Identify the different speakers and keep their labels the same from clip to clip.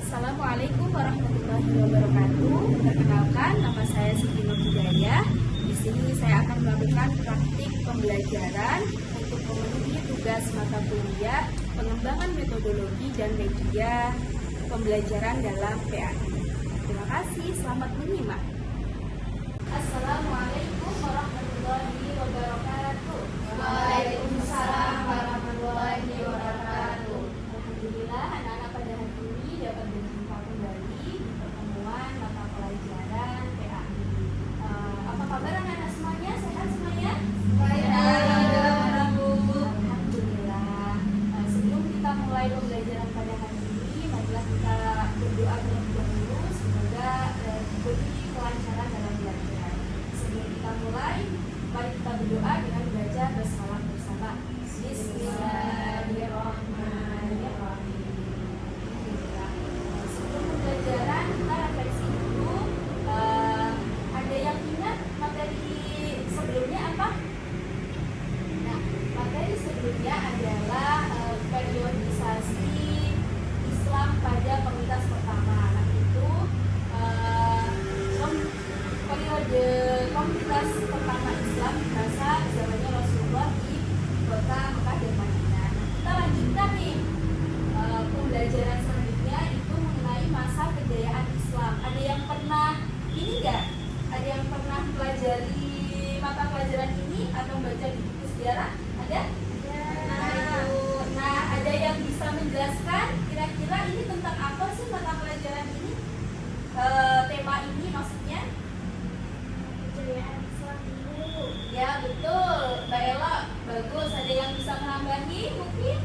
Speaker 1: Assalamualaikum warahmatullahi wabarakatuh. Perkenalkan, nama saya Siti Nur Hidayah. Di sini saya akan melakukan praktik pembelajaran untuk memenuhi tugas mata kuliah pengembangan metodologi dan media pembelajaran dalam PAI. Terima kasih, selamat menyimak. Assalamualaikum warahmatullahi wabarakatuh.
Speaker 2: Waalaikumsalam warahmatullahi wabarakatuh.
Speaker 1: Alhamdulillah, anak-anak pada hari ini dapat berjumpa kembali di pertemuan mata pelajaran PAI. Apa kabar anak-anak semuanya? Sehat semuanya? Alhamdulillah. Sebelum kita mulai pembelajaran pada hari ini, marilah kita berdoa terlebih dahulu. Semoga diberi kelancaran dalam belajar. Sebelum kita mulai, mari kita berdoa dengan membaca bersalam bersama. Bismillahirrahmanirrahim. Sebelum pembelajaran kita refleksi dulu. Ada yang ingat materi sebelumnya apa? Nah, materi sebelumnya adalah periodisasi Islam pada komunitas pertama. Nah, itu periode komunitas pertama Islam di masa zamannya Rasulullah di kota Mekah dan Madinah. Kita lanjutkan nih pembelajaran selanjutnya itu mengenai masa kejayaan Islam. Ada yang pernah ini enggak? Ada yang pernah pelajari mata pelajaran ini atau baca di buku sejarah? Ada? Nah, ada yang bisa menjelaskan kira-kira ini tentang apa sih mata pelajaran ini? Tema ini maksudnya?
Speaker 2: Kejayaan Islam dulu.
Speaker 1: Ya betul, Mbak Ella, bagus. Ada yang bisa menambahi mungkin?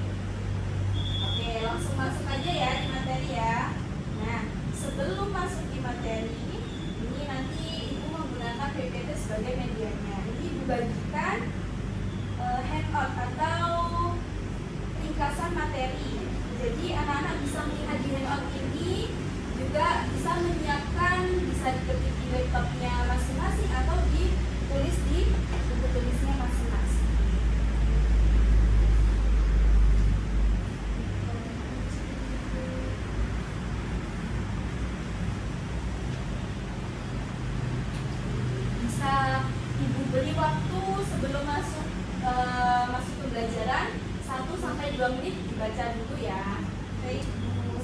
Speaker 1: Oke, langsung masuk aja ya di materi ya. Nah, sebelum masuk di materi, ini nanti Ibu menggunakan PPT sebagai medianya. Ini dibagikan handout atau ringkasan materi. Jadi anak-anak bisa melihat di handout ini, juga bisa menyiapkan, bisa diketik di laptopnya masing-masing atau ditulis di buku tulisnya masing-masing. Bisa Ibu beri waktu sebelum masuk pembelajaran 1-2 menit dibaca dulu ya. Baik,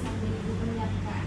Speaker 1: sambil Ibu menyiapkan.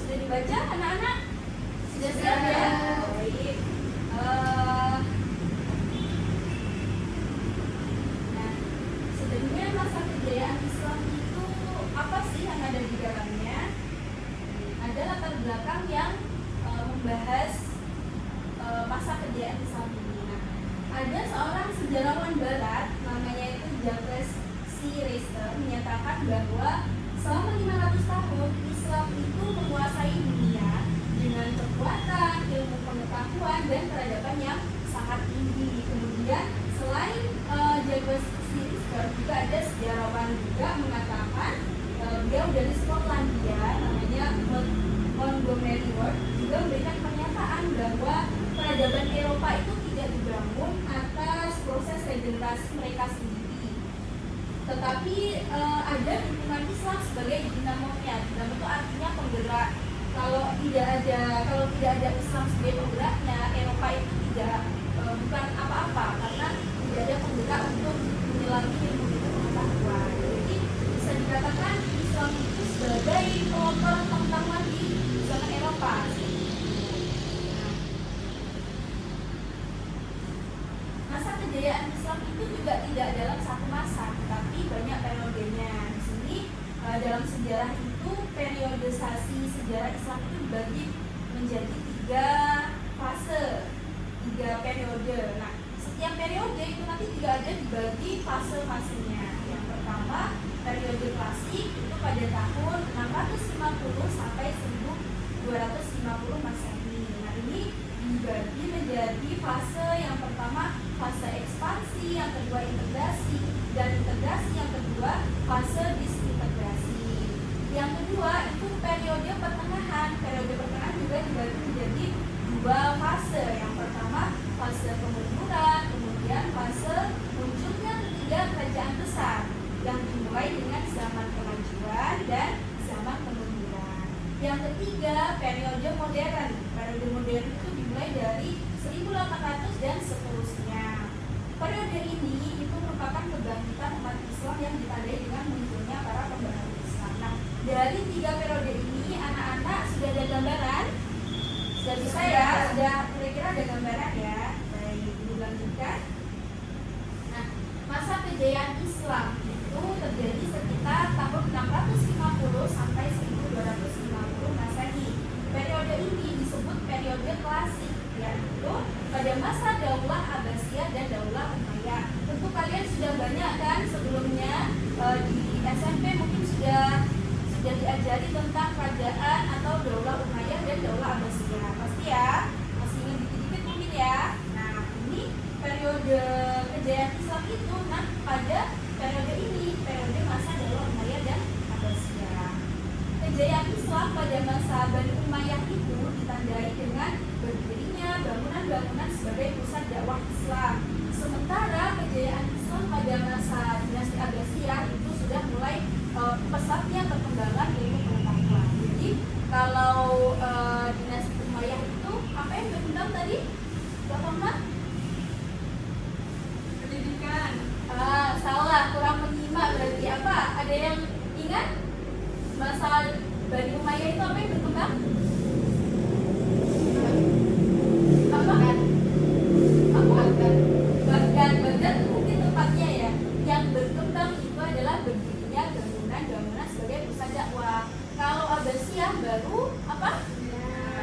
Speaker 1: Sudah dibaca anak-anak? Sudah siap ya? Baik. Nah, sebenarnya masa kejayaan Islam itu apa sih yang ada di dalamnya? Ada latar belakang yang membahas masa kejayaan Islam ini. Nah, ada seorang sejarawan Barat namanya itu Jacques C. Reister menyatakan bahwa selama 500 tahun Islam itu menguasai dunia dengan kekuatan, ilmu pengetahuan, dan peradaban yang sangat tinggi. Kemudian selain Jacques C. Reister, juga ada sejarawan juga mengatakan beliau dari Skotlandia namanya Montgomery Ward juga memberikan pernyataan bahwa peradaban Eropa itu tidak dibangun atas proses regenerasi mereka sendiri, tetapi ada dukungan Islam sebagai dinamonya. Dinamo itu artinya penggerak. Kalau tidak ada Islam sebagai penggeraknya, Eropa itu bukan apa-apa karena tidak ada penggerak untuk menyelami ilmu pengetahuan. Jadi bisa dikatakan Islam itu sebagai pelopor pengetahuan di zaman Eropa. Masa kejayaan Islam itu juga tidak dalam satu masa, tetapi banyak periodenya. Di sini dalam sejarah itu periodisasi sejarah Islam itu dibagi menjadi 3 fase, 3 periode. Nah, setiap periode itu nanti juga ada dibagi fase-fasenya. Yang pertama, periode klasik itu pada tahun 650 sampai 1250 Masehi. Nah, ini dibagi menjadi fase yang pertama fase ekspansi, yang kedua integrasi, dan integrasi yang kedua fase disintegrasi. Yang kedua itu periode pertengahan. Periode pertengahan juga dibagi menjadi dua fase. Yang pertama fase kemunduran, kemudian fase munculnya ketiga kerajaan besar yang dimulai dengan zaman kemajuan dan zaman kemunduran. Yang ketiga periode modern. Periode modern itu dimulai dari 1800 dan seterusnya. Periode ini itu merupakan kebangkitan umat Islam yang ditandai dengan munculnya para pembaharu Islam. Nah, dari tiga periode ini anak-anak sudah ada gambaran? Sudah bisa ya? Sudah kira-kira ada gambaran ya? Baik, dilanjutkan. Nah, masa kejayaan Islam itu terjadi sekitar tahun 650 sampai 1250 Masehi. Periode ini disebut periode klasik, yaitu pada masa Daulah Abbasiyah dan Daulah Umayyah. Tentu kalian sudah banyak kan sebelumnya di SMP mungkin sudah diajari tentang kerajaan atau Daulah Umayyah dan Daulah Abbasiyah. Pasti ya, masih ingat dikit-dikit mungkin ya. Nah, ini periode kejayaan Islam itu pada periode ini, periode masa Daulah Umayyah dan Abbasiyah. Kejayaan Islam pada masa Bani Umayyah itu ditandai dengan berdirinya bangunan-bangunan sebagai pusat dakwah Islam. Sementara kejayaan Islam pada masa dinasti Abbasiyah itu sudah mulai pesatnya perkembangan ilmu pengetahuan. Jadi kalau dinasti Umayyah itu apa yang berkembang tadi? Bagaimana? Pendidikan. Salah, kurang menyimak berarti apa? Ada yang ingat? Masa Bani Umayyah itu apa yang berkembang? Baghdad mungkin tempatnya ya. Yang berkembang itu adalah berdirinya bangunan-bangunan sebagai pusat dakwah. Kalau Abbasiyah baru apa?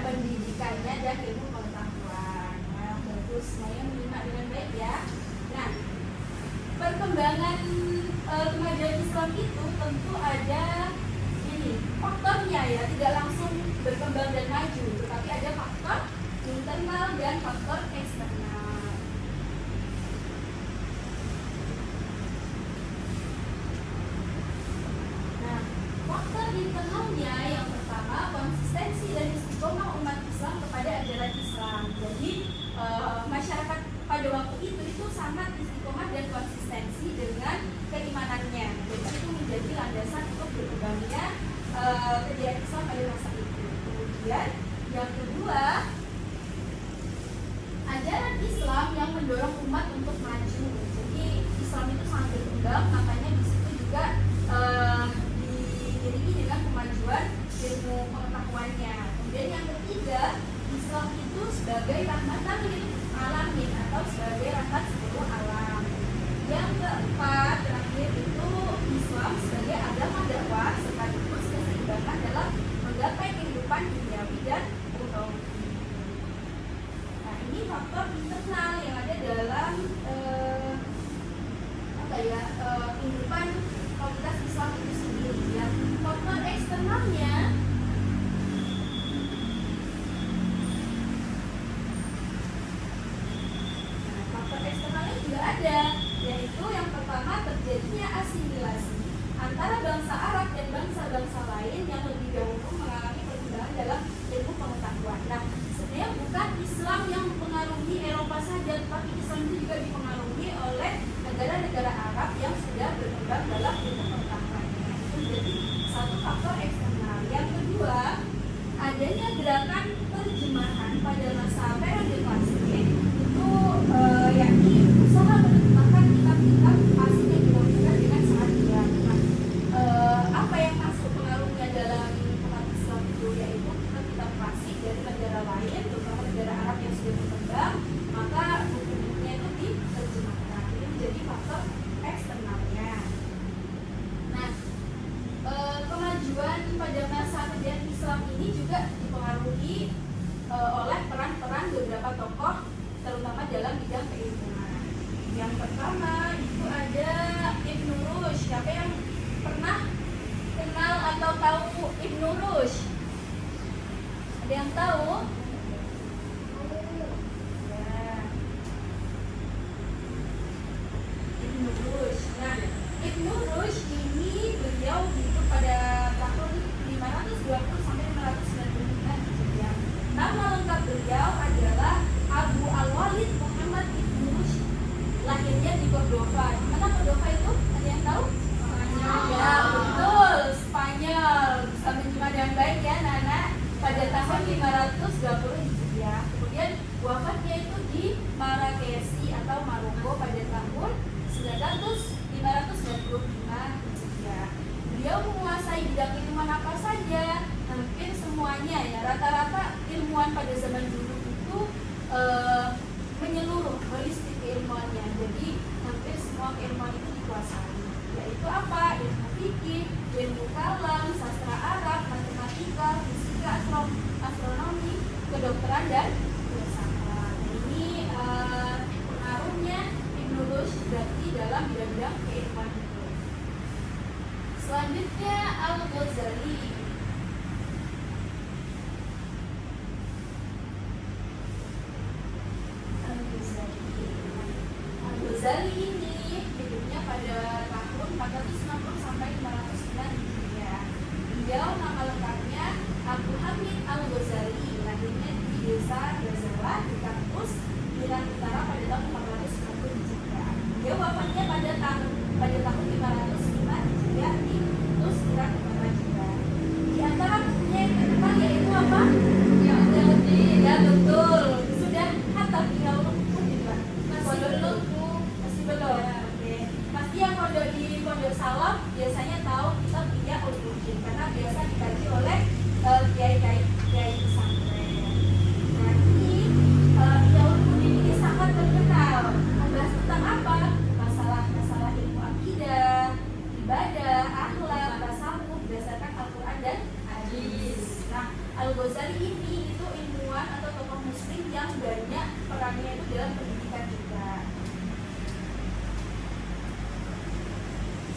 Speaker 1: Pendidikannya dan ilmu pengetahuan. Nah, bagus, semuanya menyimak dengan baik ya. Nah, perkembangan kemajuan Islam itu tentu ada faktornya ya, tidak langsung berkembang dan maju, tetapi ada faktor internal dan faktor eksternal. Nah, faktor internalnya yang pertama konsistensi dan istiqomah umat Islam kepada ajaran Islam. Jadi masyarakat pada waktu itu sangat istiqomah dan konsistensi dengan keimanannya. Jadi itu menjadi landasan untuk berkembangnya kejayaan Islam pada masa itu. Kemudian yang kedua, ajaran Islam yang mendorong umat untuk maju. Jadi Islam itu sangat berkembang, makanya di situ juga diiringi dengan kemajuan ilmu pengetahuannya. Kemudian yang ketiga, Islam itu sebagai rahmatan lil alamin atau sebagai rahmat seluruh alam. Yang keempat, terakhir itu Islam sebagai agama dakwah sekaligus keseimbangan dalam menggapai kehidupan duniawi dan ukhrawi. Nah, ini faktor internal yang ada dalam kehidupan komunitas Islam itu sendiri. Ya. Faktor eksternalnya juga ada, yaitu yang pertama terjadinya asimilasi antara bangsa Arab dan bangsa-bangsa lain yang lebih dahulu mengalami perkembangan dalam ilmu pengetahuan. Nah, sebenarnya bukan Islam yang mempengaruhi Eropa saja, tetapi Islam itu juga dipengaruhi oleh negara-negara Arab yang sudah berkembang dalam ilmu pengetahuan. Itu menjadi satu faktor eksternal. Yang kedua, adanya gerakan terjemahan pada masa periode klasik itu yakni usaha menerjemahkan kitab-kitab asing yang dilakukan dengan sangat berat. Apa yang masuk pengaruhnya dalam umat Islam itu yaitu kitab-kitab klasik dari negara lain, terutama negara Arab yang sudah berkembang, maka buku-bukunya itu diterjemahkan. Ini menjadi faktor eksternalnya. ilmu fikih, ilmu kalam, sastra Arab, matematika, fisika, astronomi, kedokteran dan filsafat. Nah, ini pengaruhnya Ibnu Rushd berarti dalam bidang-bidang keilmuan itu. Selanjutnya Al-Ghazali. Al-Ghazali ini hidupnya pada tahun 460 sampai 509 Hijriah. Beliau nama lengkapnya Abu Hamid Al-Ghazali, lahirnya di desa Ghazala di kampus Iran Utara pada tahun 490 Hijriah. Dia wafatnya pada tahun 505 Hijriah di Tus Iran Utara juga. Di antara bukunya yang terkenal yaitu apa? Yang ya betul. Sudah hatam tinggal lumpur juga. Masih belum masih belum. Oke. Pasti yang pondok di Pondok Salam biasanya tahu kitab Ihya Ulumuddin karena biasa dikaji oleh kiai pesantren. Nah ini Ihya Ulumuddin ini sangat terkenal. Membahas tentang apa? Masalah ilmu akidah, ibadah, akhlak, tasawuf berdasarkan Al-Quran dan hadis. Nah, Al-Ghazali ini itu ilmuwan atau tokoh muslim yang banyak perannya itu dalam pendidikan juga.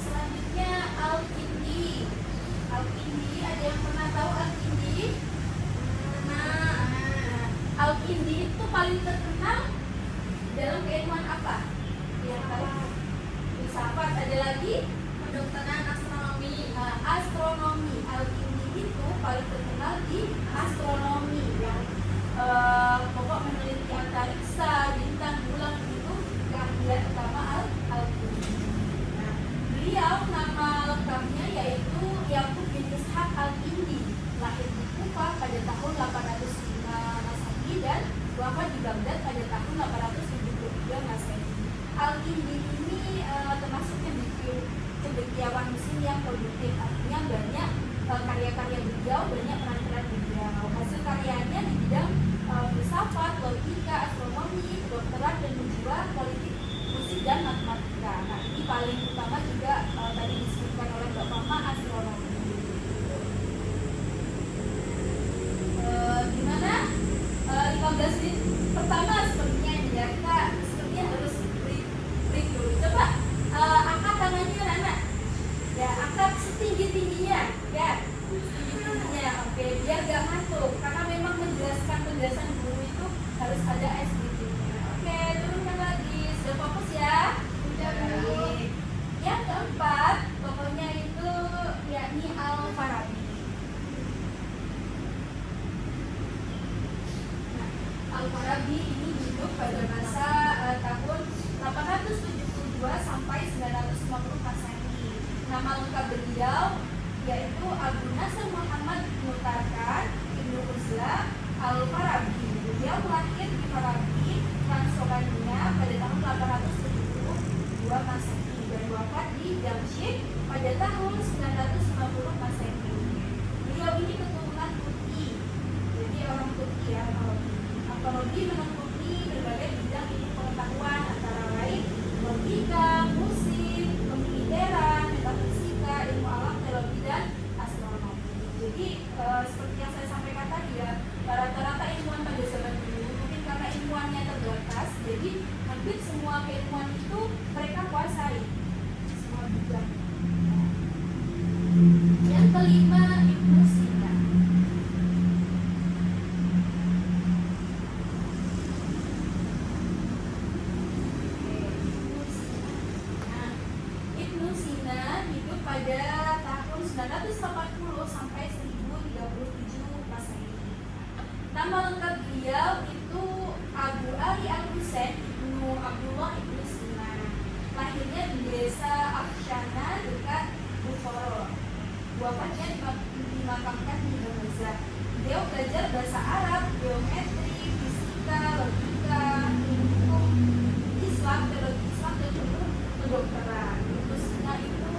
Speaker 1: Selanjutnya Al-Kindi. Al-Kindi, ada yang pernah tahu Al-Kindi? Nah, Al-Kindi itu paling terkenal dalam keilmuan apa? Yang tahu? Filsafat. Ada lagi? Kedokteran, astronomi. Astronomi. Al-Kindi itu paling terkenal di astronomi yang pokok meneliti antariksa, bintang, bulan itu keahlian utama Al-Kindi. Nah, beliau nama lengkapnya yaitu Yaqub bin Ishaq Al-Kindi, lahir di Kufah pada tahun 805 Masehi dan wafat di Baghdad pada tahun 873 Masehi. Al-Kindi ini termasuk cendekiawan muslim yang produktif, artinya banyak karya-karya beliau, banyak peran-peran beliau. Hasil karyanya di bidang filsafat, logika, astronomi, kedokteran dan jiwa, politik, musik dan matematika. Nah ini paling utama juga tadi disebutkan oleh Mbak Mama, astronomi. Gimana? 15 menit pertama sepertinya ini ya, kita sepertinya harus break dulu. Coba angkat tangannya anak, ya angkat setinggi-tingginya, ya setinggi-tingginya, oke, biar gak ngantuk, karena memang menjelaskan penjelasan guru itu harus ada SDG-nya. Oke, turunkan lagi, sudah fokus ya? Sudah. Baik. Yang keempat, pokoknya itu yakni Al-Farabi. Al-Farabi ini hidup pada masa tahun 872 sampai 950 Masehi. Nama lengkap beliau yaitu Abu Nasr Muhammad Mutarkan Ibnu Uzla Al-Farabi. Beliau lahir di Farabi, Transylvania pada tahun 872 Masehi dan wafat di Damsyik pada tahun 950 Masehi. Beliau ini keturunan Turki, jadi orang Turki ya. Al-Farabi menekuni berbagai bidang ilmu pengetahuan antara lain logika, musik, kemiliteran, metafisika, ilmu alam, teologi dan astronomi. Jadi seperti yang saya sampaikan tadi ya, rata-rata ilmuwan pada zaman dulu mungkin karena ilmuannya terbatas, jadi hampir semua keilmuan itu mereka kuasai semua bidang. Yang kelima Ibnu Sina. Pada tahun 980 sampai 1037 Masehi. Nama lengkap beliau itu Abu Ali Al-Husain Ibnu Abdullah Ibnu Sina. Lahirnya di desa Afshana dekat Bukhara. Wafatnya dimakamkan di Indonesia. Beliau belajar bahasa Arab, geometri, fisika, logika, hukum, Islam, teologi Islam dan kedokteran. Ibnu Sina itu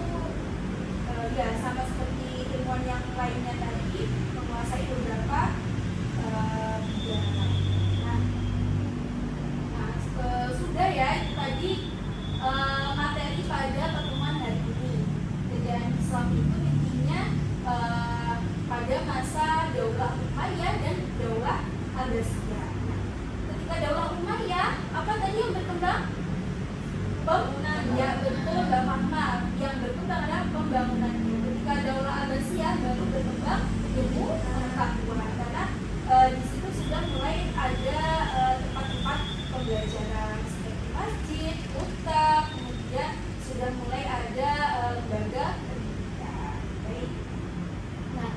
Speaker 1: ya sama seperti ilmuwan yang lainnya tadi menguasai beberapa bidang. Nah, sudah ya itu tadi materi pada pertemuan hari ini. Ya betul Mbak Fatma, yang berkembang adalah pembangunan ilmu. Ketika Daulah Abbasiyah baru berkembang ilmu pengetahuan, karena di situ sudah mulai ada tempat-tempat pembelajaran seperti masjid, kota, kemudian sudah mulai ada lembaga pendidikan. Baik. Nah,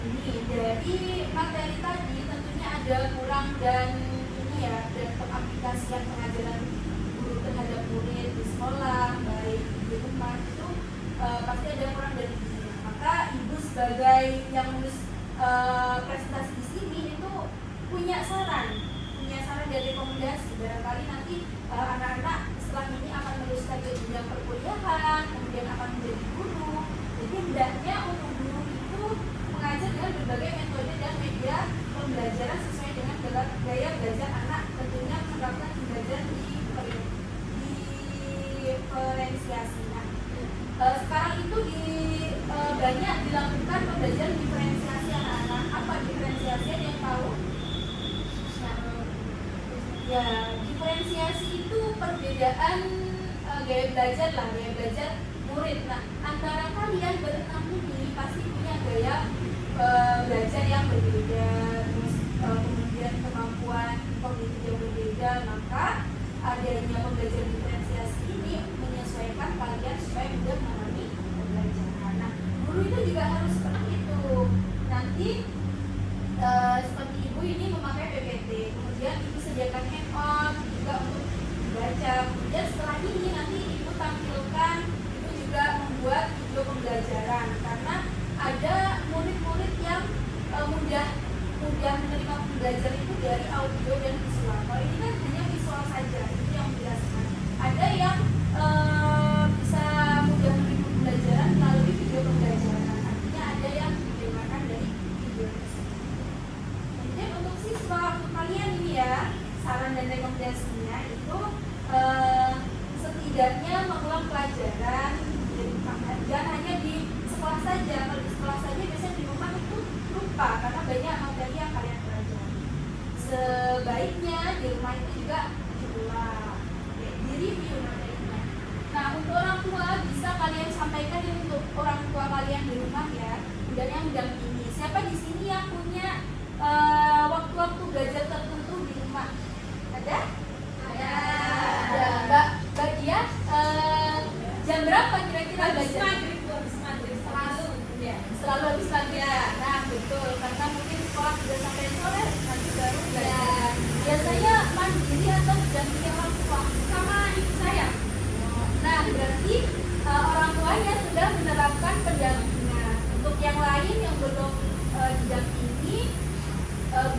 Speaker 1: ini dari materi tadi tentunya ada kurang dan dan pengaplikasian pengajaran guru terhadap murid di sekolah, baik di rumah itu pasti ada kurang dari ini. Maka ibu sebagai yang menulis presentasi di sini itu punya saran dan rekomendasi. Barangkali nanti anak-anak setelah ini akan meneruskan ke jenjang perkuliahan, kemudian akan menjadi guru. Jadi hendaknya untuk guru itu mengajar dengan berbagai metode dan media pembelajaran sesuai dengan gaya belajar anak, tentunya menerapkan pembelajaran diferensiasi. Sekarang itu banyak dilakukan pembelajaran diferensiasi anak-anak. Apa diferensiasi, ada yang tahu? Ya, diferensiasi itu perbedaan gaya belajar murid. Nah, antara kalian berenam ini pasti punya gaya belajar yang berbeda, terus kemudian kemampuan kognitif yang berbeda. Maka adanya pembelajaran diferensiasi ini menyesuaikan kalian supaya mudah memahami pembelajaran. Nah, guru itu juga harus seperti itu. Nanti seperti ibu ini memakai PPT, kemudian ibu sediakan handout juga untuk dibaca. Kemudian setelah ini nanti ibu tampilkan, ibu juga membuat video pembelajaran, karena ada murid-murid yang mudah menerima pembelajaran itu dari audio dan visual. Kalau ini kan hanya visual saja, itu yang menjelaskan. Ada yang bisa mudah menerima pembelajaran melalui video pembelajaran, artinya ada yang didengarkan dari video tersebut. Kemudian untuk siswa kalian ini ya, saran dan rekomendasinya itu setidaknya mengulang pelajaran di rumah. Jangan hanya di sekolah saja. Kalau di sekolah saja biasanya di rumah itu lupa karena banyak materi yang kalian pelajari. Sebaiknya di rumah itu juga diulang, di review materinya. Nah, untuk orang tua bisa kalian sampaikan ini untuk orang tua kalian di rumah ya, dan yang mendampingi. Siapa di sini yang punya waktu-waktu belajar tertentu di rumah? Ada? Ada. Mbak Dia, jam berapa kira-kira belajar? Selalu habis maghrib ya. Nah, betul, karena mungkin sekolah sudah sampai sore, nanti baru belajar. Biasanya mandiri atau didampingi orang tua? Sama ibu saya. Nah, berarti orang tuanya sudah menerapkan pendampingan. Untuk yang lain yang belum didampingi,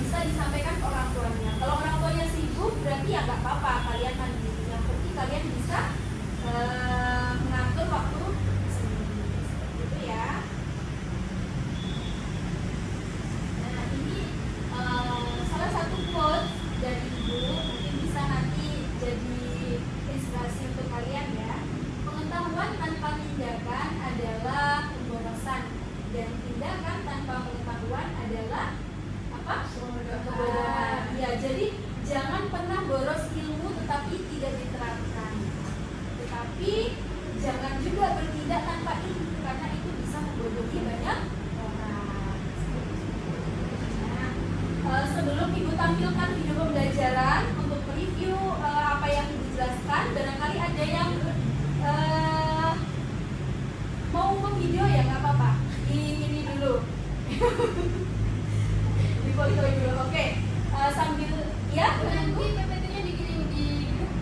Speaker 1: bisa disampaikan ke orang tuanya. Kalau orang tuanya sibuk, berarti ya nggak apa-apa, kalian mandiri. Yang penting kalian bisa mengatur waktu sendiri. Seperti itu ya. Nah, ini salah satu quote dari ibu, mungkin bisa nanti jadi inspirasi untuk kalian ya. Pengetahuan tanpa tindakan adalah pemborosan, dan tindakan tanpa pengetahuan adalah apa? Kebodohan. Ya, jadi jangan pernah boros ilmu tetapi tidak diterapkan. Tetapi jangan juga bertindak tanpa ilmu, karena itu bisa membodohi banyak orang. Nah, sebelum ibu tampilkan video pembelajaran untuk review apa yang ibu jelaskan, barangkali ada yang mau memvideo ya, nggak apa-apa. Ini dulu. Di foto dulu. Oke. Sambil ya nanti PPT-nya dikirim di grup.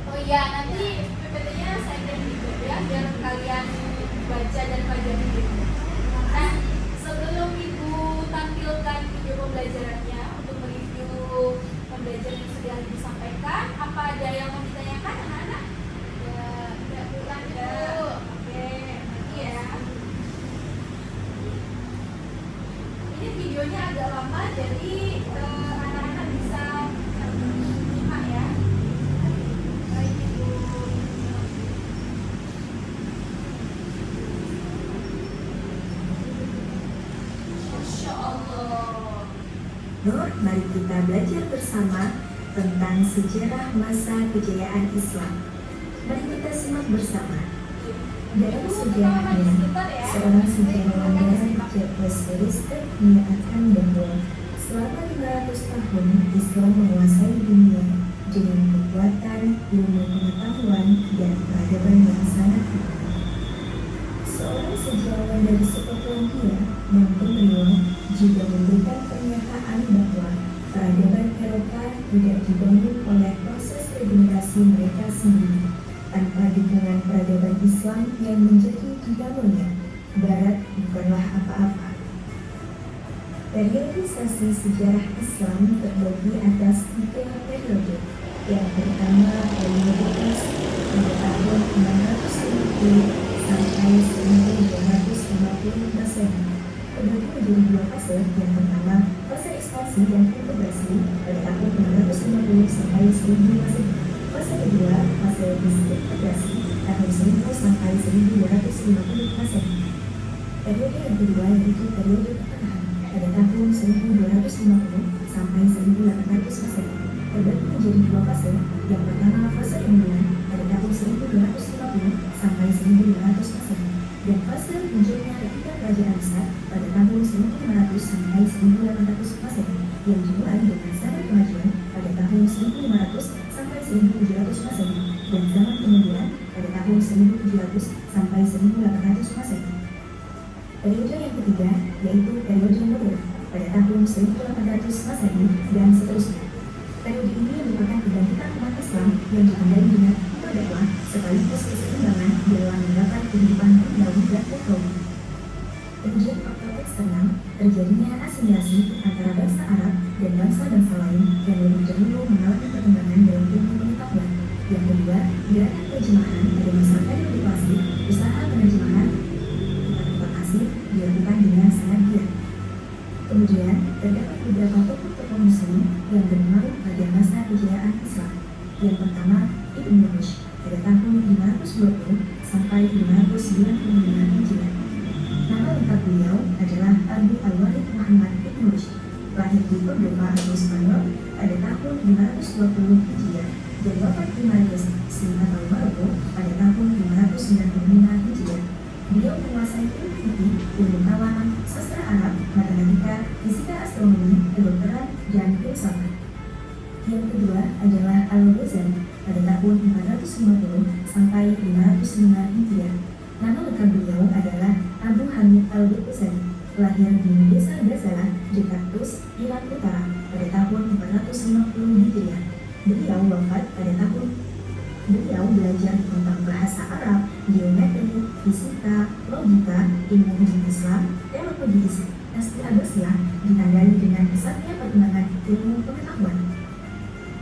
Speaker 1: Oh iya, nanti PPT-nya saya kirim di grup ya, biar kalian baca dan pelajari gitu. Nah, sebelum ibu tampilkan video pembelajarannya untuk mereview pembelajaran yang sudah disampaikan, apa ada yang mau ditanyakan anak-anak? Ya, tidak pulang dulu. Oke, nanti ya. Ini videonya agak lama, jadi anak-anak bisa nyimak ya. Baik, Ibu. Masya Allah.
Speaker 3: Nur, mari kita belajar bersama tentang sejarah masa kejayaan Islam. Mari kita simak bersama. Dalam sejarahnya, seorang sejarawan barat Jacques Aristotle menyatakan bahwa selama 500 tahun Islam menguasai dunia dengan kekuatan ilmu pengetahuan dan peradaban yang sangat kuat. Seorang sejarawan dari Skotlandia, Malcolm Rowland, juga memberikan pernyataan bahwa peradaban Eropa tidak dibangun oleh proses regenerasi mereka sendiri tanpa dukungan peradaban Islam yang menjadi dibangunnya. Barat bukanlah apa-apa. Periodisasi sejarah Islam terbagi atas 3 periode. Yang pertama, perioditas pada tahun 650 sampai 1250 Masehi. Terbagi menjadi 2 fase. Yang pertama, fase ekspansi dan integrasi pada tahun 650 sampai 1000 Masehi. Fase kedua, fase disintegrasi tahun 1000 sampai 1250 Masehi. Periode yang kedua yaitu periode pertengahan pada tahun 1250 sampai 1800 Masehi. Terbagi menjadi 2 fase. Yang pertama, fase pemulihan pada tahun 1250 sampai 1500 Masehi, dan fase munculnya ketiga kerajaan besar pada tahun 1500 sampai 1800 Masehi, yang dimulai dengan zaman kemajuan pada tahun 1500 sampai 1700 Masehi, dan zaman kemudian pada tahun 1700 sampai 1800 Masehi. Periode yang ketiga yaitu periode modern pada tahun 1800 Masehi dan seterusnya. Periode ini merupakan kebangkitan umat Islam yang ditandai dengan dakwah sekaligus keseimbangan dalam mendapat kehidupan duniawi dan ukhrawi. Kemudian faktor eksternal, terjadinya asimilasi antara bangsa Arab dan bangsa-bangsa lain yang lebih dahulu mengalami perkembangan dalam ilmu pengetahuan. Yang kedua, gerakan terjemahan pada masa periode klasik, usaha penerjemahan kitab asing dilakukan dengan sangat giat. Kemudian, terdapat beberapa tokoh-tokoh Muslim yang berpengaruh pada masa kejayaan Islam. Yang pertama, Ibn Rushd pada tahun 520 sampai 595 Hijriah. Nama lengkap beliau adalah Abu Al-Walid Muhammad Ibn Rushd, lahir di Cordova, Spanyol pada tahun 520 Hijriah dan wafat di Marrakesh, atau Maroko pada tahun 595 Hijriah. Beliau menguasai ilmu fikih, ilmu kalam, sastra Arab, matematika, fisika, astronomi, kedokteran, dan filsafat. Yang kedua adalah Al-Ghazali pada tahun 450 sampai 505 Hijriah. Nama lengkap beliau adalah Abu Hamid Al-Ghazali, lahir di desa Ghazala, dekat Tus, Iran Utara pada tahun 450 Hijriah. Beliau belajar tentang bahasa Arab, geometri, fisika, logika, ilmu hukum Islam, teologi Asia, ditandai dengan pesatnya perkembangan ilmu pengetahuan.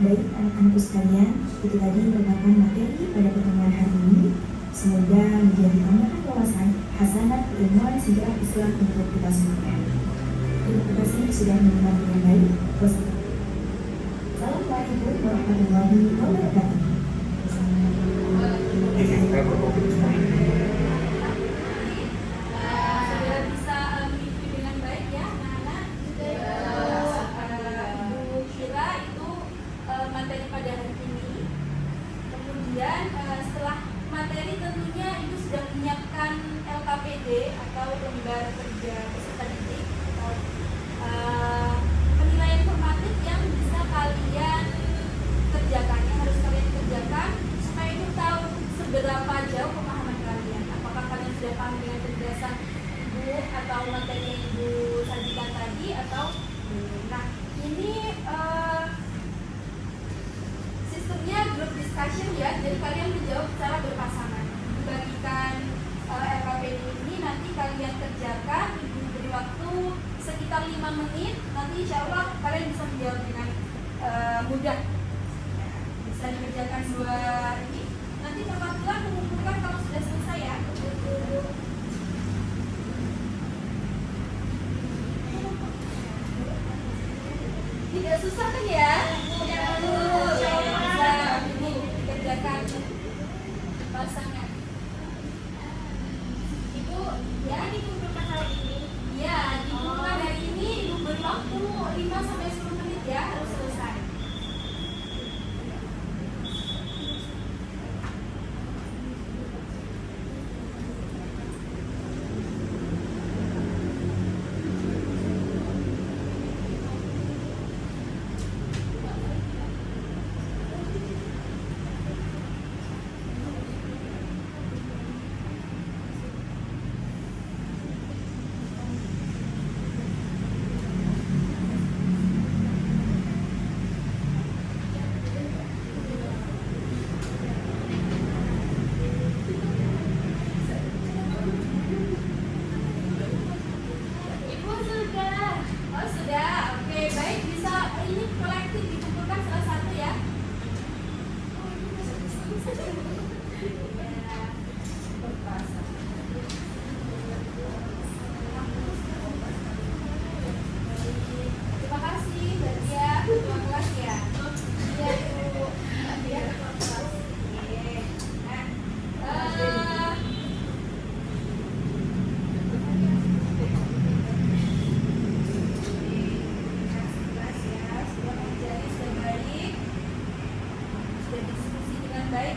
Speaker 3: Baik anak-anakku sekalian, itu tadi merupakan materi pada pertemuan hari ini. Semoga menjadi tambahan wawasan hasanah keilmuan sejarah Islam untuk kita semuanya. Terima kasih sudah mendengar dengan baik. Assalamualaikum warahmatullahi wabarakatuh.
Speaker 1: Sudah bisa mengikuti dengan baik ya anak-anak? Ibu kira itu materi pada hari ini. Kemudian setelah materi tentunya Ibu sudah menyiapkan LKPD atau lembar kerja peserta didik atau penilaian formatif yang bisa kalian kerjakan, yang harus kalian kerjakan supaya Ibu tahu seberapa jauh pemahaman kalian. Apakah kalian sudah paham dengan penjelasan Ibu atau materi yang Ibu sajikan tadi atau nah ini sistemnya group discussion ya, jadi kalian menjawab secara berpasangan. Dibagikan LKPD ini nanti kalian kerjakan, Ibu beri waktu sekitar 5 menit, nanti insya Allah kalian bisa menjawab dengan mudah. Bisa dikerjakan 2 ini, nanti perwakilan mengumpulkan kalau sudah selesai ya. Tidak susah kan ya? Bisa ini dikerjakan pasangan. Ibu ya dikumpulkan hari ini. Ya, dikumpulkan hari ini. Ibu beri waktu 5 sampai 10 menit ya, harus selesai.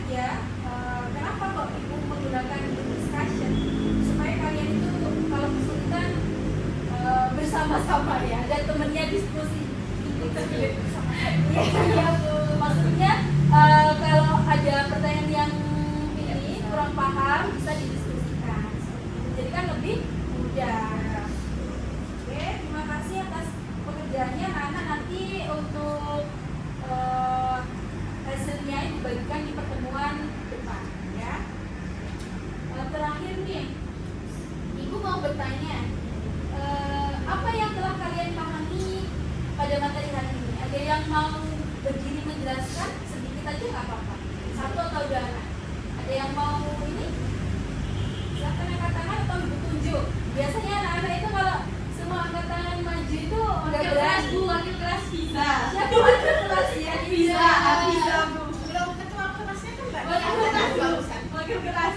Speaker 1: aja kenapa kok ibu menggunakan group discussion supaya kalian itu kalau kesulitan bersama-sama ya, ada temennya diskusi. Iya Bu, maksudnya kalau ada pertanyaan yang ini kurang paham bisa didiskusikan. Jadi kan lebih mudah. Oke, terima kasih atas pekerjaannya anak-anak. Nanti untuk hasilnya dibagikan di pertemuan depan ya. Terakhir nih, Ibu mau bertanya, apa yang telah kalian pahami pada materi hari ini? Ada yang mau berdiri menjelaskan? Sedikit aja nggak apa-apa. Satu atau dua anak. Ada yang mau ini? Silakan angkat tangan atau ibu tunjuk. Biasanya anak-anak itu kalau semua angkat tangan maju itu
Speaker 2: Wakil kelas Bu, wakil kelas bisa.
Speaker 1: Siapa wakil kelas ya?
Speaker 2: Bisa Bu. Belum ketua kelasnya kan Mbak. Wakil kelas.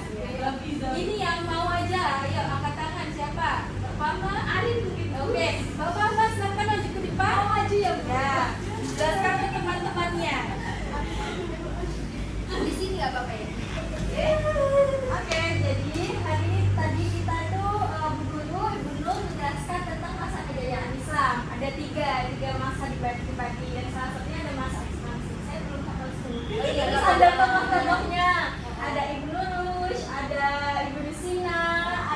Speaker 1: Ini yang mau aja, ayo angkat tangan siapa? Mbak Pama, Arin mungkin. Oke, Mbak Pama silakan maju ke depan. Mau maju ya Bu? Ya. Jelaskan ke teman-temannya. Di sini nggak apa-apa ya? Oke, jadi hari ini tadi kita tuh Bu Guru, Ibu Nurul menjelaskan tentang masa kejayaan Islam. Ada tiga masa dibagi-bagi. Yang salah satunya ada masa ekspansi. Saya belum hafal semua. Terus ada tokoh-tokohnya. Ada Ibnu Rushd, ada Ibnu Sina,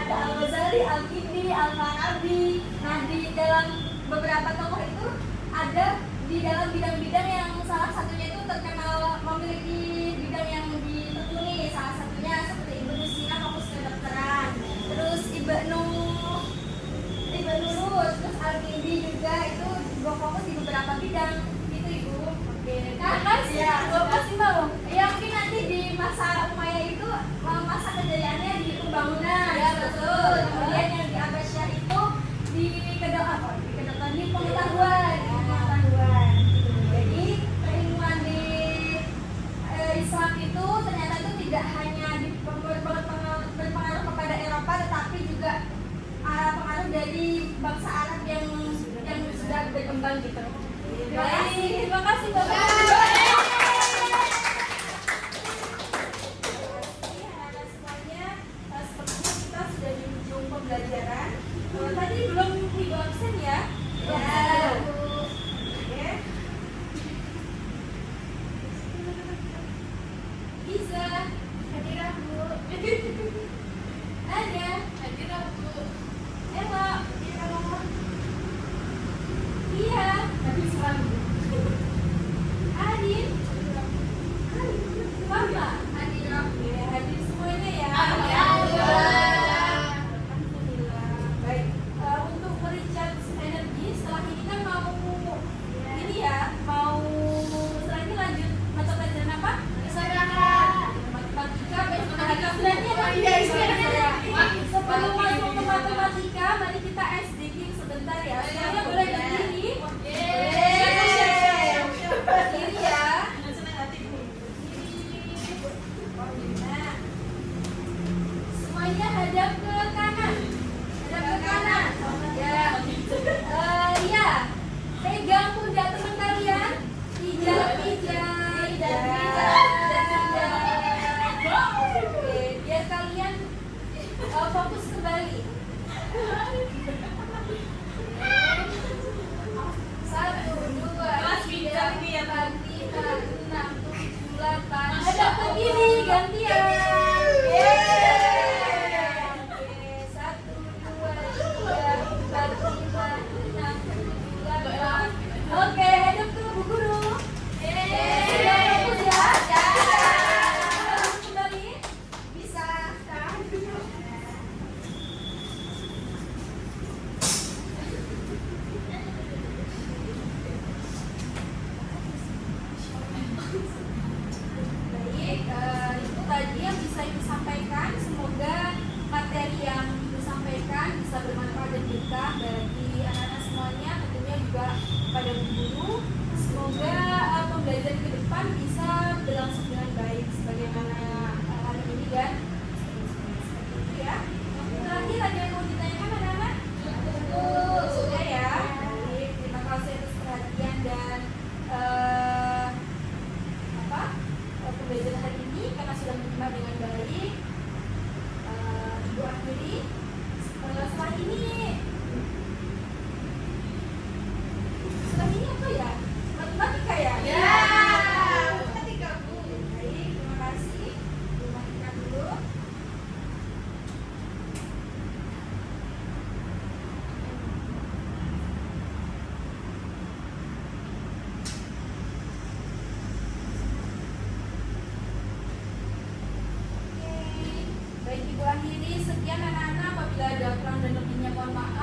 Speaker 1: ada Al-Ghazali, Al-Kindi, Al-Farabi. Nah, di dalam beberapa tokoh itu ada di dalam bidang-bidang yang salah satunya itu terkenal memiliki bidang yang ditekuni. Salah satunya seperti Ibnu Sina fokus ke kedokteran. Terus Ibnu Rushd, terus Al-Kindi juga itu fokus di beberapa bidang. Itu Ibu. Oke. Nah, ya, masih mau. Ya mungkin nanti di masa Umayyah itu masa kejayaannya di pembangunan. Ya betul. Kemudian yang di Abbasiyah itu di kedokteran, di pengetahuan. Jadi keilmuan di Islam itu ternyata itu tidak hanya berpengaruh kepada Eropa, tetapi juga pengaruh dari bangsa Arab yang sudah berkembang gitu. Terima kasih Bapak. Anak-anak semuanya, sepertinya kita sudah di ujung pembelajaran. Tadi belum Ibu absen ya? Ya. Oke. Bisa. Hadirah Bu. Ada. Hadirah Bu. Ella. Hadirah Mama. Iya. Hadir selalu. Adin. Mama. Hadirah. Ya, hadir semuanya ya. Alhamdulillah. Baik. Untuk recharge energi setelah ini kan mau ini ya, mau setelah ini lanjut mata pelajaran apa? Matematika. Matematika sebenarnya sebelum masuk ke matematika, mari kita SDG sebentar ya. Semuanya boleh berdiri. Berdiri ya. Nah, semuanya hadap ke kanan. Hadap ke kanan. Ya. Ya. Pegang pundak teman kalian. Pijat. Oke, biar kalian fokus kembali. 1, 2, 3, 4, 5, 6, 7, 8. Hadap ke kiri, gantian. Oke, 1, 2, 3, 4, 5, 6, 7, 8. Oke, hadap ke Bu Guru. Sudah fokus ya? Kembali. Bisa. Baik, itu tadi Sekian anak-anak, apabila ada kurang dan lebihnya mohon maaf.